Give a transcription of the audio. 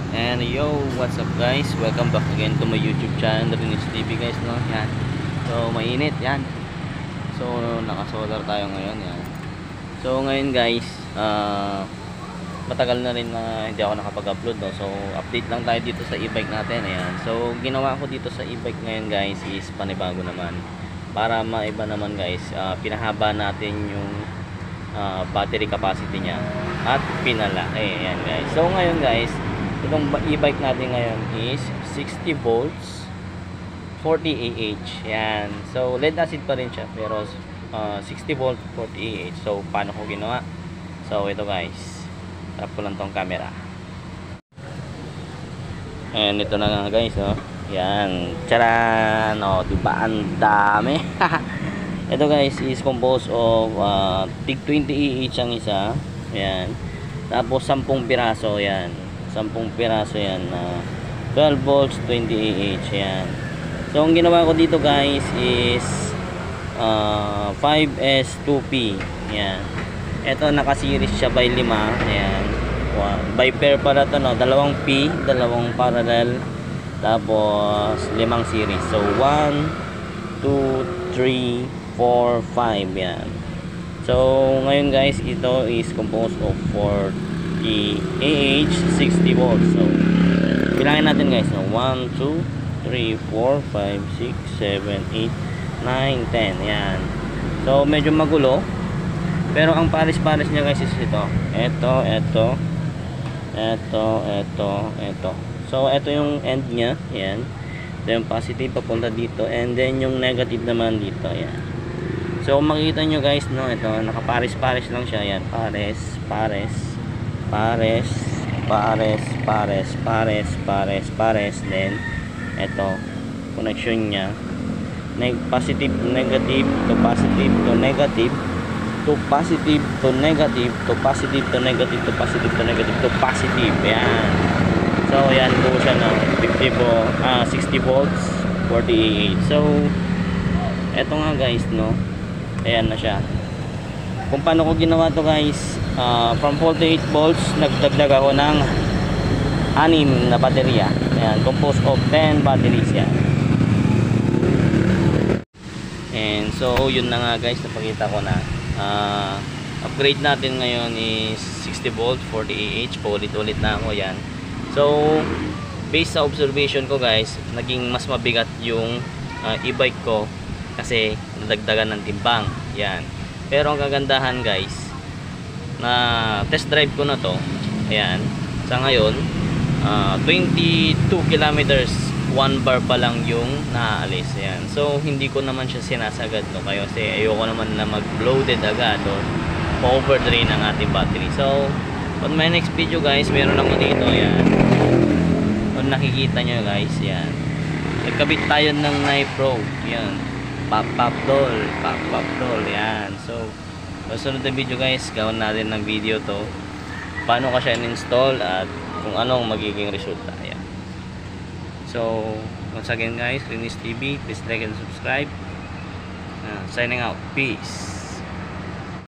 And yo, what's up guys? Welcome back again to my YouTube channel, Rinis TV guys, no? Yan. So, mainit, yan. So, naka-solar tayo ngayon, yan. So, ngayon guys, matagal na rin na hindi ako nakapag-upload, no? So, update lang tayo dito sa e-bike natin, ayan. So, ginawa ko dito sa e-bike ngayon guys is panibago naman. Para maiba naman guys, pinahaba natin yung battery capacity niya at pinalaki, ayan guys. So, ngayon guys, itong e-bike natin ngayon is 60 volts 40 ah. Yan. So lead acid pa rin siya pero 60 volt 40 ah. So paano ko ginawa? So ito guys, harap ko lang tong camera. And ito na nga guys, oh. Yan. Charan! Oh, diba ang dami? Ito guys is composed of tig 20 ah ang isa. Yan. Tapos 10 piraso yan. 10 piraso yan, 12 volts 20 ah yan. So ang ginawa ko dito guys is 5S2P yan. Ito naka-series siya by 5 yan. By pair pala to, no? 2P, dalawang parallel, tapos 5 series. So 1 2 3 4 5 yan. So ngayon guys, ito is composed of 40 ah 60 volts. So bilangin natin guys, no? 1 2 3 4 5 6 7 8 9 10 yan. So medyo magulo, pero ang pares-pares niya guys is ito. Ito. So ito yung end niya, yan. Ito yung positive papunta dito, and then yung negative naman dito, yan. So makikita nyo guys, no, ito nakapares-pares lang siya, yan. Pares. Then ito connection niya, positive to negative to positive to negative to positive to negative to positive to negative to positive to negative to positive, yan. So yan po siya, no, 60 volts 40 ah. So eto nga guys, no, ayan na siya. Kung paano ko ginawa to guys, from 48 volts nagdagdag ako ng 6 na baterya. Ayan, composed of 10 batteries yan. And so yun na nga guys, napakita ko na. Upgrade natin ngayon is 60 volts 40 ah. Paulit-ulit na ako yan. So based sa observation ko guys, naging mas mabigat yung e-bike ko kasi nadagdagan ng timbang. Yan. Pero ang kagandahan guys, na test drive ko na to, ayan, sa ngayon 22 kilometers 1 bar pa lang yung naaalis. Ayan. So hindi ko naman siya sinasagad, no, kasi ayoko naman na mag-loaded agad o overdrain ang ating battery. So on my next video guys, meron ako dito, ayan, kung nakikita nyo guys, yan, nagkabit tayo ng knife probe, yan, pop doll, yan. So sunod na video guys, gawin natin ng video to, paano ka siya in-install at kung anong magiging resulta, yan. So once again guys, Rinis TV, please like and subscribe. Signing out, peace.